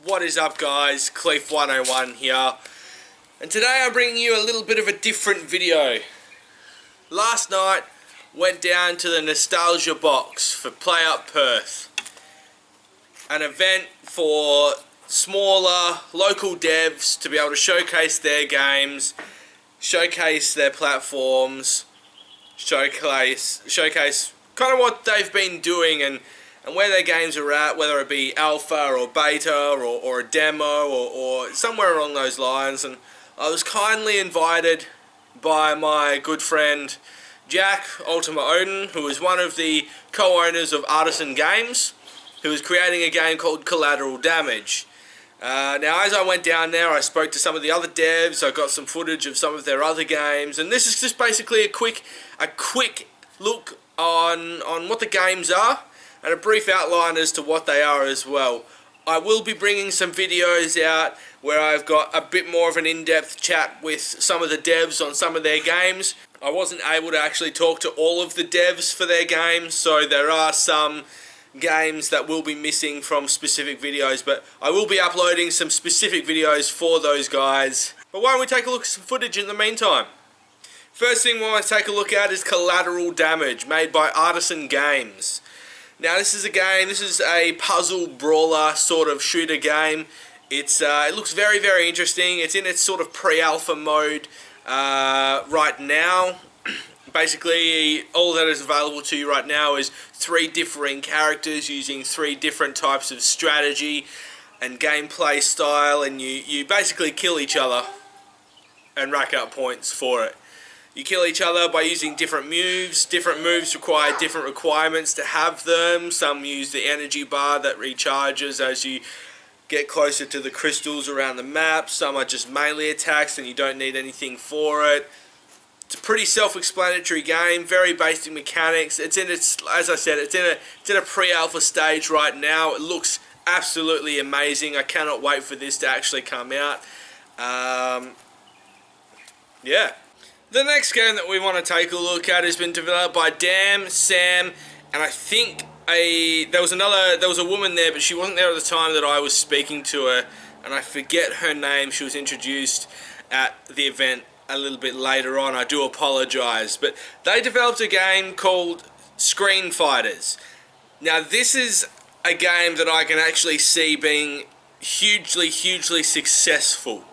What is up, guys? Clief 101 here, and today I'm bringing you a little bit of a different video. Last night went down to the Nostalgia Box for PlayUp Perth, an event for smaller local devs to be able to showcase their games, showcase their platforms, showcase kind of what they've been doing and where their games are at, whether it be alpha or beta or a demo or somewhere along those lines. And I was kindly invited by my good friend Jack, Ultima Odin, who is one of the co-owners of Artisan Games, who is creating a game called Collateral Damage. Now, as I went down there, I spoke to some of the other devs. I got some footage of some of their other games, and this is just basically a quick look on what the games are, and a brief outline as to what they are as well. I will be bringing some videos out where I've got a bit more of an in-depth chat with some of the devs on some of their games. I wasn't able to actually talk to all of the devs for their games, so there are some games that will be missing from specific videos, but I will be uploading some specific videos for those guys. But why don't we take a look at some footage in the meantime? First thing we want to take a look at is Collateral Damage, made by Artisan Games. Now this is a puzzle brawler sort of shooter game. It looks very, very interesting. It's in its sort of pre-alpha mode right now. Basically, all that is available to you right now is 3 differing characters using 3 different types of strategy and gameplay style, and you basically kill each other and rack up points for it. You kill each other by using different moves. Different moves require different requirements to have them. Some use the energy bar that recharges as you get closer to the crystals around the map. Some are just melee attacks and you don't need anything for it. It's a pretty self-explanatory game, very basic mechanics. As I said, it's in a pre-alpha stage right now. It looks absolutely amazing. I cannot wait for this to actually come out. Yeah. The next game that we want to take a look at has been developed by Sam, and I think there was a woman there, but she wasn't there at the time that I was speaking to her, and I forget her name. She was introduced at the event a little bit later on. I do apologize, but they developed a game called Screen Fighters. Now this is a game that I can actually see being hugely successful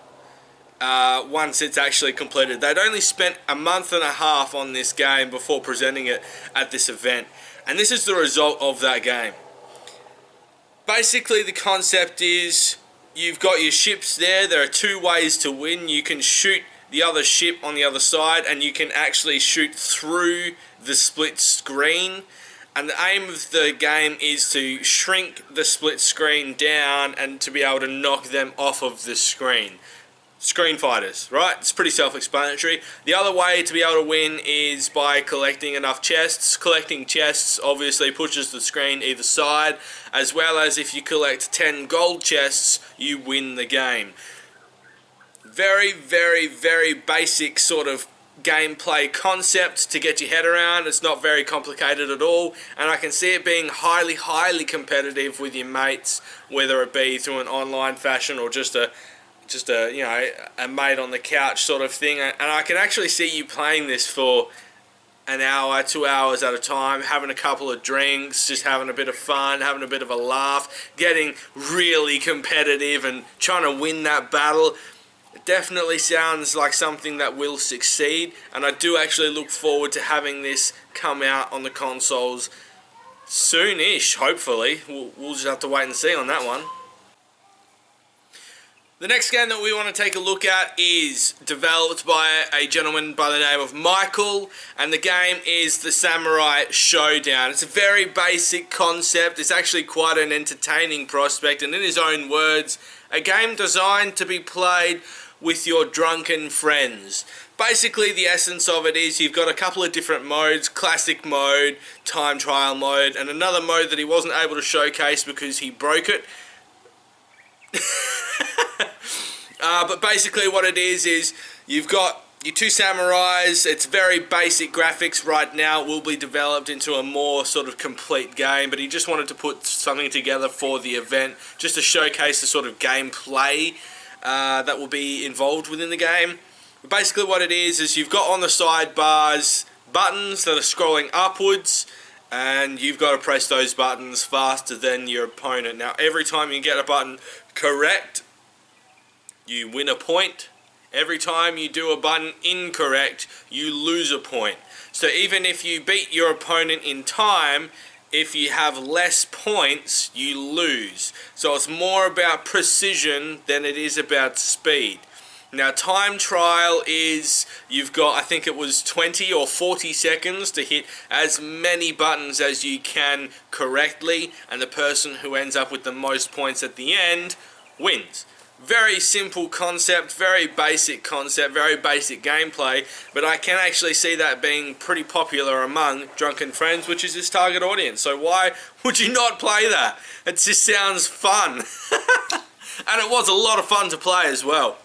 once it's actually completed. They'd only spent a month and a half on this game before presenting it at this event, and this is the result of that game. Basically, the concept is you've got your ships there. There are 2 ways to win. You can shoot the other ship on the other side, and you can actually shoot through the split screen, and the aim of the game is to shrink the split screen down and to be able to knock them off of the screen. Screen fighters, right? It's pretty self-explanatory. The other way to be able to win is by collecting enough chests. Collecting chests obviously pushes the screen either side, as well as if you collect 10 gold chests, you win the game. Very basic sort of gameplay concept to get your head around. It's not very complicated at all, and I can see it being highly competitive with your mates, whether it be through an online fashion or just a mate on the couch sort of thing. And I can actually see you playing this for an hour, 2 hours at a time, having a couple of drinks, just having a bit of fun, having a bit of a laugh, getting really competitive and trying to win that battle. It definitely sounds like something that will succeed, and I do actually look forward to having this come out on the consoles soon-ish, hopefully. We'll just have to wait and see on that one. The next game that we want to take a look at is developed by a gentleman by the name of Michael, and the game is the Samurai Showdown. It's a very basic concept. It's actually quite an entertaining prospect, and in his own words, a game designed to be played with your drunken friends. Basically, the essence of it is you've got a couple of different modes: classic mode, time trial mode, and another mode that he wasn't able to showcase because he broke it. But basically what it is you've got your two samurais. It's very basic graphics right now. It will be developed into a more sort of complete game, but he just wanted to put something together for the event, just to showcase the sort of gameplay that will be involved within the game. But basically what it is you've got on the sidebars buttons that are scrolling upwards, and you've got to press those buttons faster than your opponent. Now every time you get a button correct, you win a point. Every time you do a button incorrect, you lose a point. So even if you beat your opponent in time, if you have less points, you lose. So it's more about precision than it is about speed. Now time trial is, you've got, I think it was 20 or 40 seconds to hit as many buttons as you can correctly, and the person who ends up with the most points at the end wins. Very simple concept, very basic concept, very basic gameplay, but I can actually see that being pretty popular among drunken friends, which is his target audience. So why would you not play that? It just sounds fun. And it was a lot of fun to play as well.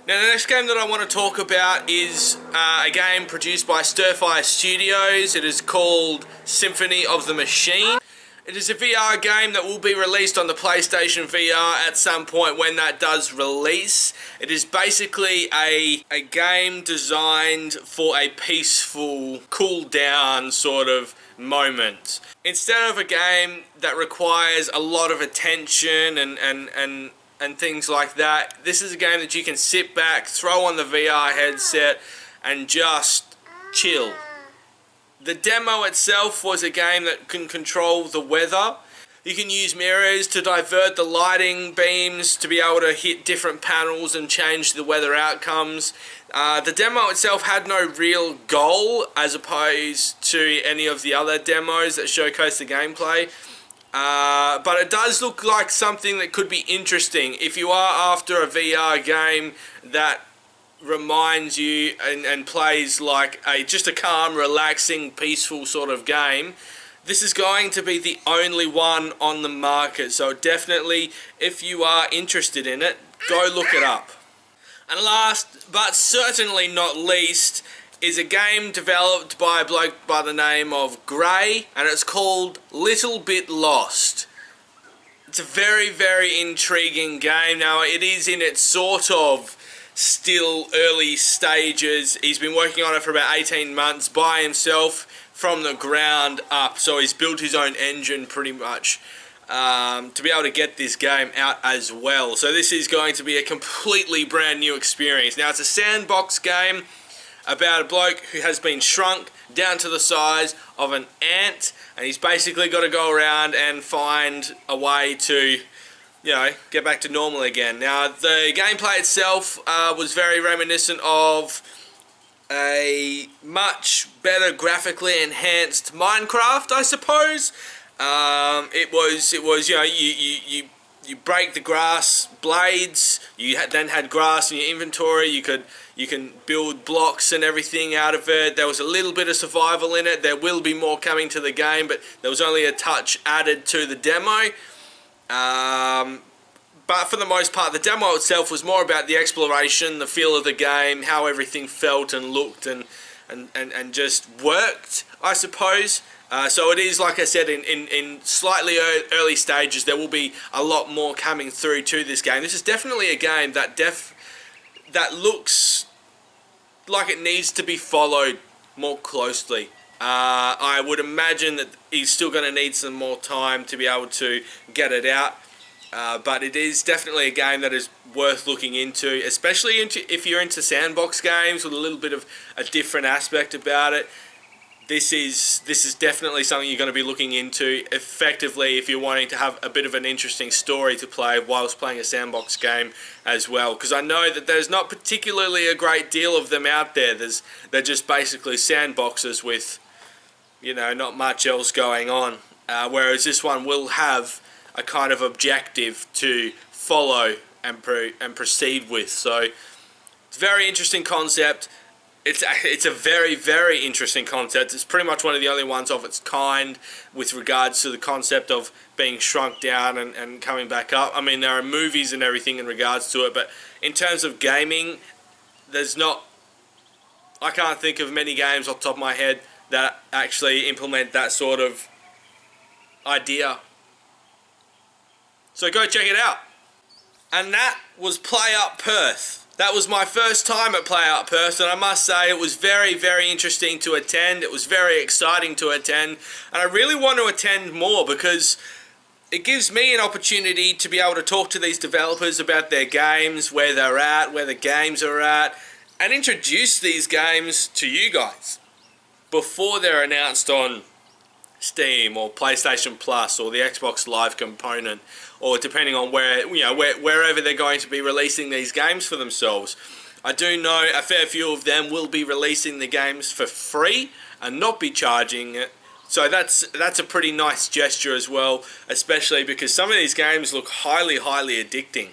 Now the next game that I want to talk about is a game produced by Stirfire Studios. It is called Symphony of the Machine. It is a VR game that will be released on the PlayStation VR at some point when that does release. It is basically a game designed for a peaceful, cool down sort of moment. Instead of a game that requires a lot of attention and things like that, this is a game that you can sit back, throw on the VR headset and just chill. The demo itself was a game that can control the weather. You can use mirrors to divert the lighting beams to be able to hit different panels and change the weather outcomes. The demo itself had no real goal as opposed to any of the other demos that showcase the gameplay. But it does look like something that could be interesting. If you are after a VR game that reminds you and plays like just a calm, relaxing, peaceful sort of game, this is going to be the only one on the market. So definitely, if you are interested in it, go look it up. And last but certainly not least is a game developed by a bloke by the name of Gray, and it's called Little Bit Lost. It's a very, very intriguing game. Now it is in its sort of still early stages. He's been working on it for about 18 months by himself from the ground up, so he's built his own engine pretty much to be able to get this game out as well. So this is going to be a completely brand new experience. Now it's a sandbox game about a bloke who has been shrunk down to the size of an ant, and he's basically got to go around and find a way to, you know, get back to normal again. Now the gameplay itself was very reminiscent of a much better graphically enhanced Minecraft, I suppose. It was you know, you break the grass blades. You then had grass in your inventory. You can build blocks and everything out of it. There was a little bit of survival in it. There will be more coming to the game, but there was only a touch added to the demo. But for the most part, the demo itself was more about the exploration, the feel of the game, how everything felt and looked and just worked, I suppose. So it is, like I said, in slightly early stages. There will be a lot more coming through to this game. This is definitely a game that looks like it needs to be followed more closely. I would imagine that he's still going to need some more time to be able to get it out. But it is definitely a game that is worth looking into, especially if you're into sandbox games with a little bit of a different aspect about it. This is definitely something you're going to be looking into effectively if you're wanting to have a bit of an interesting story to play whilst playing a sandbox game as well. Because I know that there's not particularly a great deal of them out there. They're just basically sandboxes with, you know, not much else going on. Whereas this one will have a kind of objective to follow and proceed with. So it's a very interesting concept. It's a very, very interesting concept. It's pretty much one of the only ones of its kind with regards to the concept of being shrunk down and coming back up. I mean, there are movies and everything in regards to it, but in terms of gaming, I can't think of many games off the top of my head that actually implement that sort of idea. So go check it out. And that was PlayUp Perth. That was my first time at PlayUp Perth, and I must say it was very, very interesting to attend. It was very exciting to attend, and I really want to attend more because it gives me an opportunity to be able to talk to these developers about their games, where they're at, where the games are at, and introduce these games to you guys before they're announced on Steam or PlayStation Plus or the Xbox Live component, or depending on wherever they're going to be releasing these games for themselves. I do know a fair few of them will be releasing the games for free and not be charging it. So that's a pretty nice gesture as well, especially because some of these games look highly addicting.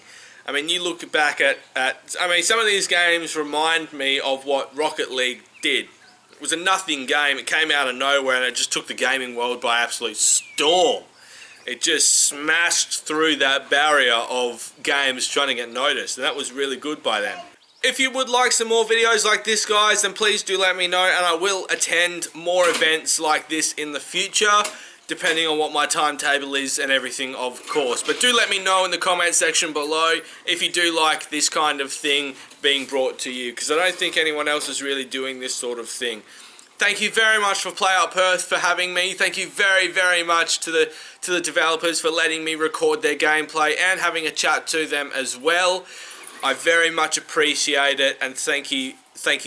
I mean, you look back at some of these games remind me of what Rocket League did. It was a nothing game. It came out of nowhere and it just took the gaming world by absolute storm. It just smashed through that barrier of games trying to get noticed, and that was really good by them. If you would like some more videos like this, guys, then please do let me know, and I will attend more events like this in the future, depending on what my timetable is and everything, of course. But do let me know in the comment section below if you do like this kind of thing being brought to you, because I don't think anyone else is really doing this sort of thing. Thank you very much for PlayUp Perth for having me. Thank you very much to the developers for letting me record their gameplay and having a chat to them as well. I very much appreciate it, and thank you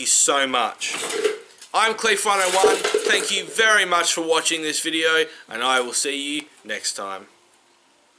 so much. I'm Clief101. Thank you very much for watching this video, and I will see you next time.